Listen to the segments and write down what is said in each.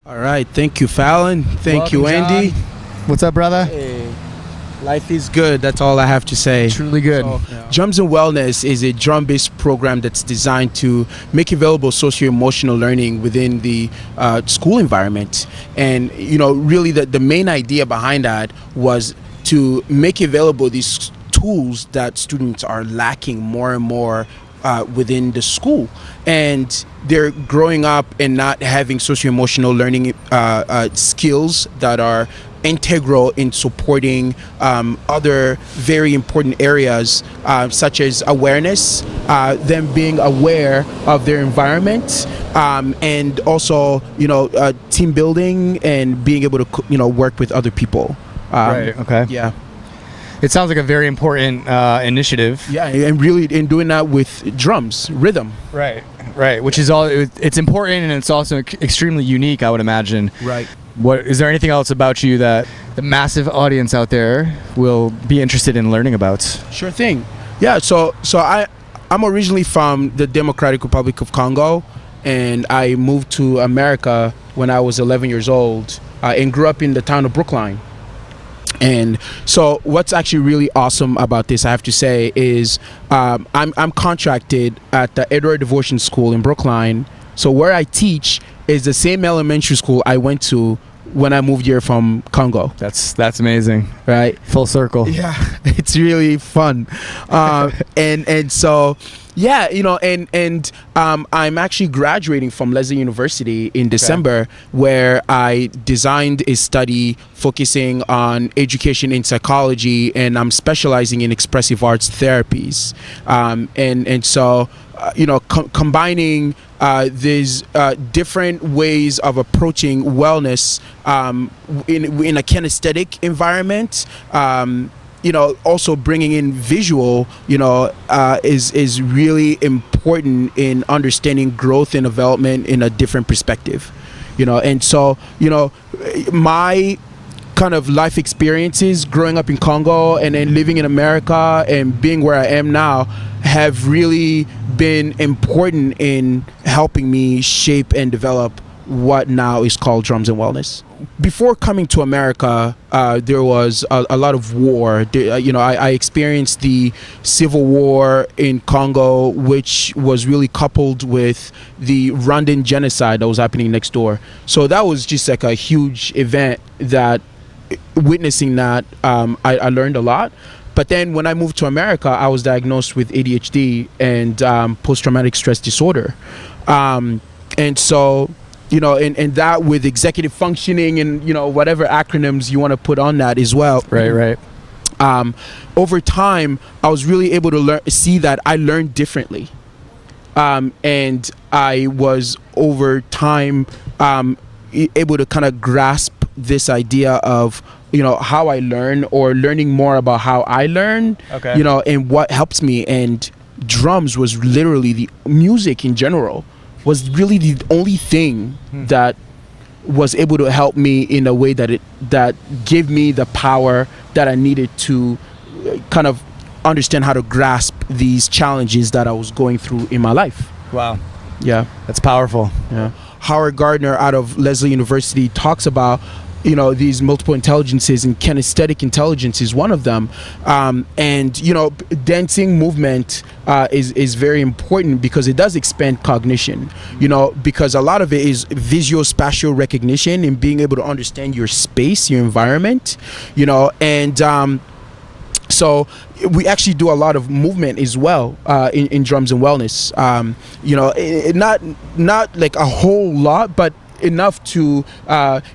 All right, thank you, Fallon. Thank you, Welcome, Andy. John. What's up, brother? Hey, life is good. That's all I have to say. Truly good. So, Drums and Wellness is a drum-based program that's designed to make available socio-emotional learning within the school environment. And really, the main idea behind that was to make available these tools that students are lacking more and more within the school, and they're growing up and not having socio-emotional learning skills that are integral in supporting other very important areas such as awareness, them being aware of their environment, and also team building and being able to work with other people. Right. Okay. Yeah. It sounds like a very important initiative. Yeah, and really in doing that with drums, rhythm. Right. Right. Which is it's important, and it's also extremely unique, I would imagine. Right. What is there anything else about you that the massive audience out there will be interested in learning about? Sure thing. Yeah. So I'm originally from the Democratic Republic of Congo, and I moved to America when I was 11 years old, and grew up in the town of Brookline. And so what's actually really awesome about this, I have to say, is I'm contracted at the Edward Devotion School in Brookline. So where I teach is the same elementary school I went to when I moved here from Congo. That's amazing. Right? Full circle. Yeah, it's really fun. And so, yeah, I'm actually graduating from Lesley University in December, where I designed a study focusing on education in psychology, and I'm specializing in expressive arts therapies. So combining these different ways of approaching wellness in a kinesthetic environment, also bringing in visual, is really important in understanding growth and development in a different perspective, and so, my kind of life experiences growing up in Congo and then living in America and being where I am now have really been important in helping me shape and develop what now is called Drums and Wellness. Before coming to America, there was a lot of war. I experienced the civil war in Congo, which was really coupled with the Rwandan genocide that was happening next door. So that was just like a huge event that, witnessing that, I learned a lot. But then when I moved to America, I was diagnosed with ADHD and post-traumatic stress disorder. And so, and that with executive functioning and, whatever acronyms you want to put on that as well. Right. Over time, I was really able to see that I learned differently. And I was, over time, able to kind of grasp this idea of how I learn, or learning more about how I learn, and what helps me. And drums was literally, the music in general was really the only thing that was able to help me in a way that gave me the power that I needed to kind of understand how to grasp these challenges that I was going through in my life. Wow. Yeah. That's powerful. Yeah. Howard Gardner out of Lesley University talks about these multiple intelligences, and kinesthetic intelligence is one of them. Dancing movement is very important because it does expand cognition, because a lot of it is visuospatial recognition and being able to understand your space, your environment, so we actually do a lot of movement as well in Drums and Wellness. Not like a whole lot, but enough to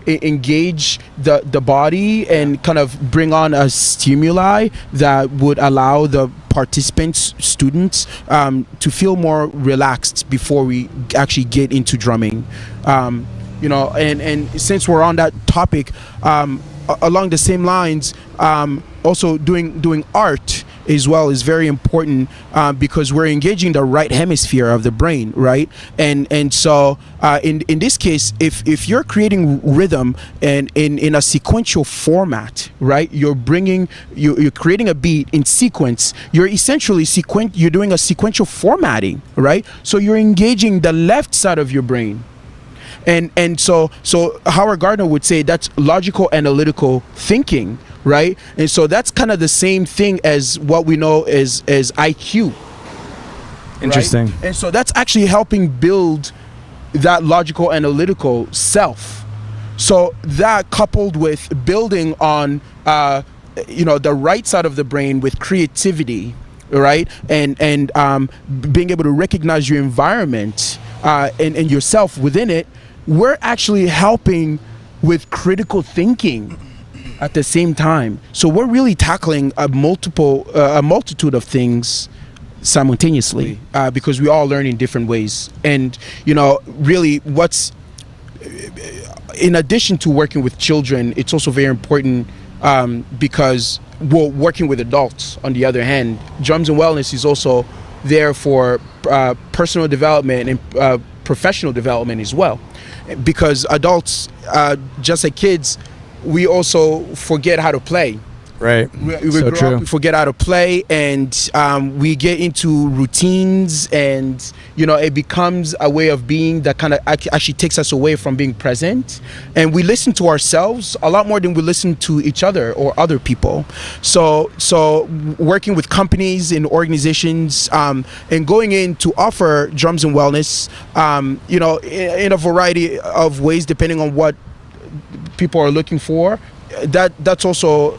engage the body and kind of bring on a stimuli that would allow the participants, students, to feel more relaxed before we actually get into drumming. And since we're on that topic, along the same lines, also doing art as well is very important, because we're engaging the right hemisphere of the brain, right? And so in this case, if you're creating rhythm and in a sequential format, right? You're creating a beat in sequence. You're essentially you're doing a sequential formatting, right? So you're engaging the left side of your brain. And so Howard Gardner would say that's logical analytical thinking, right? And so that's kind of the same thing as what we know as IQ. Interesting. Right? And so that's actually helping build that logical analytical self. So that coupled with building on the right side of the brain with creativity, right, and being able to recognize your environment and yourself within it, we're actually helping with critical thinking at the same time. So we're really tackling a multitude of things simultaneously, because we all learn in different ways. And really, what's in addition to working with children, it's also very important because we're working with adults. On the other hand, Drums and Wellness is also there for personal development and professional development as well, because adults, just like kids, we also forget how to play. Right. We So grow true. up, we forget how to play, and we get into routines, and it becomes a way of being that kind of actually takes us away from being present, and we listen to ourselves a lot more than we listen to each other or other people. So working with companies and organizations, and going in to offer Drums and Wellness, in a variety of ways depending on what people are looking for. That's also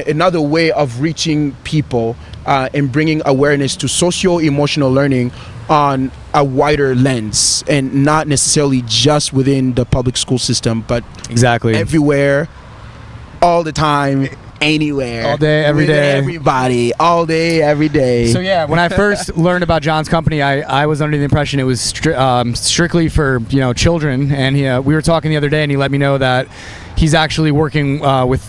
another way of reaching people and bringing awareness to socio-emotional learning on a wider lens, and not necessarily just within the public school system, but Exactly. everywhere, all the time, anywhere, All day, every with day. everybody, all day, every day. So yeah, when I first learned about Jon's company, I was under the impression it was strictly for children, and we were talking the other day, and he let me know that he's actually working with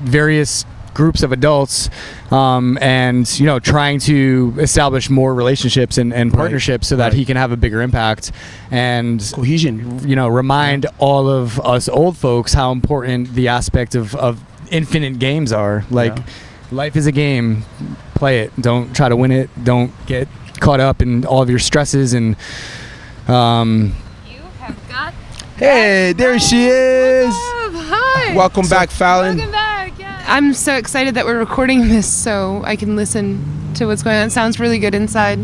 various groups of adults, and trying to establish more relationships and partnerships so that he can have a bigger impact and cohesion. Remind all of us old folks how important the aspect of infinite games are. Like, life is a game. Play it. Don't try to win it. Don't get caught up in all of your stresses and You have got. Hey, there she is. Hi. Welcome back, Fallon. Welcome back. Yeah. I'm so excited that we're recording this so I can listen to what's going on. It sounds really good inside.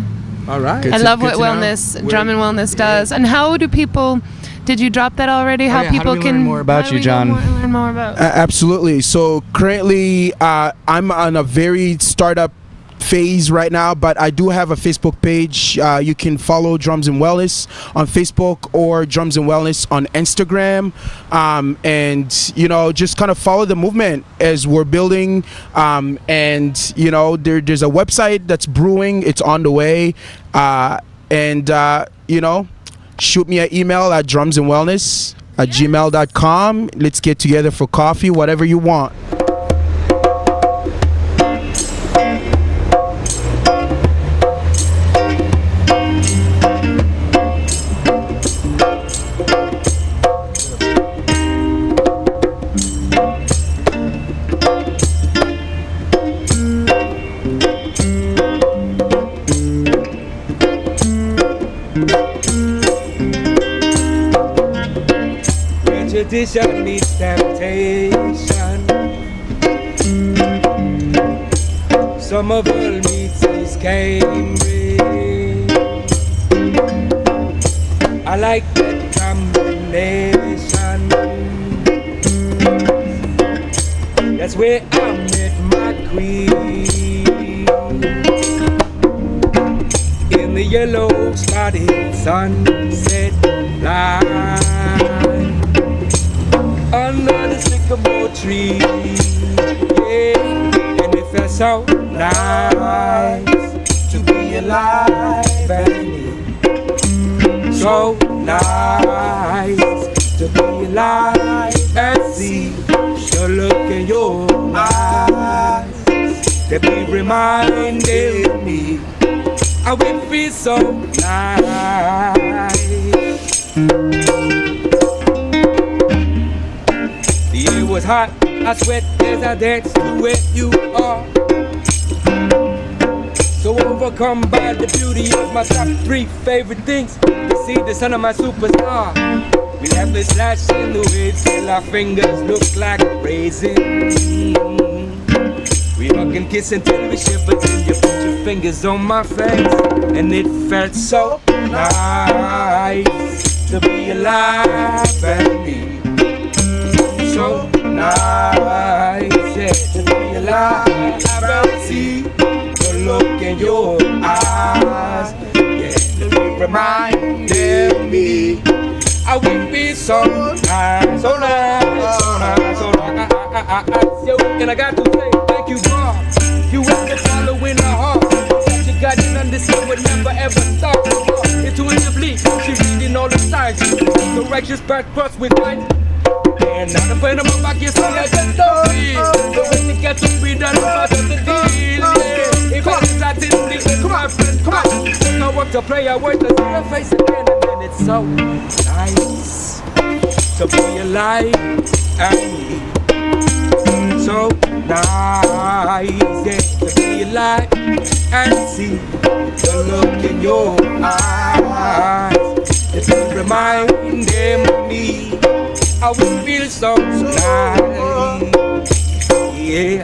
All right. I love what wellness, drum and wellness does. And how do people? Did you drop that already? How people do we can learn more about how do you, we Jon? learn more about? Absolutely. So currently, I'm on a very startup phase right now, but I do have a Facebook page. You can follow Drums and Wellness on Facebook or Drums and Wellness on Instagram, and just kind of follow the movement as we're building. And there's a website that's brewing. It's on the way, and shoot me an email at drumsandwellness@gmail.com. Let's get together for coffee, whatever you want. Tradition meets temptation. Somerville meets East Cambridge. I like that combination. That's where I met my queen. In the yellow spotted sunset line, under the sycamore tree, yeah, and it felt so nice to be alive, and so nice to be alive and see the look in your eyes that be reminding me how it feels so nice. The air was hot, I sweat as I danced to where you are. So overcome by the beauty of my top 3 favorite things, to see the son of my superstar. We left it slashing the waves till our fingers look like raisins. We hug and kiss until we shiver, till you put your fingers on my face. And it felt so nice to be alive and me. So nice, yeah, to be alive and see the look in your eyes. Yeah, to remind me I will be so nice, so nice, so nice, so nice. Yo, and I got to say thank you, God. You have been following her heart. That you got it understood, would never ever thought. Intuitively, she reading all the signs. The righteous path crossed with light. And now the pain of my back is all I can do. The way to get to be done part of the deal. Yeah, if I start in the end, my friend, come on. I want to play, I want to see your face again. And it's so nice to be alive and me. So nice, yeah, to be alive and see the look in your eyes. It will remind them of me. I will feel so nice, yeah.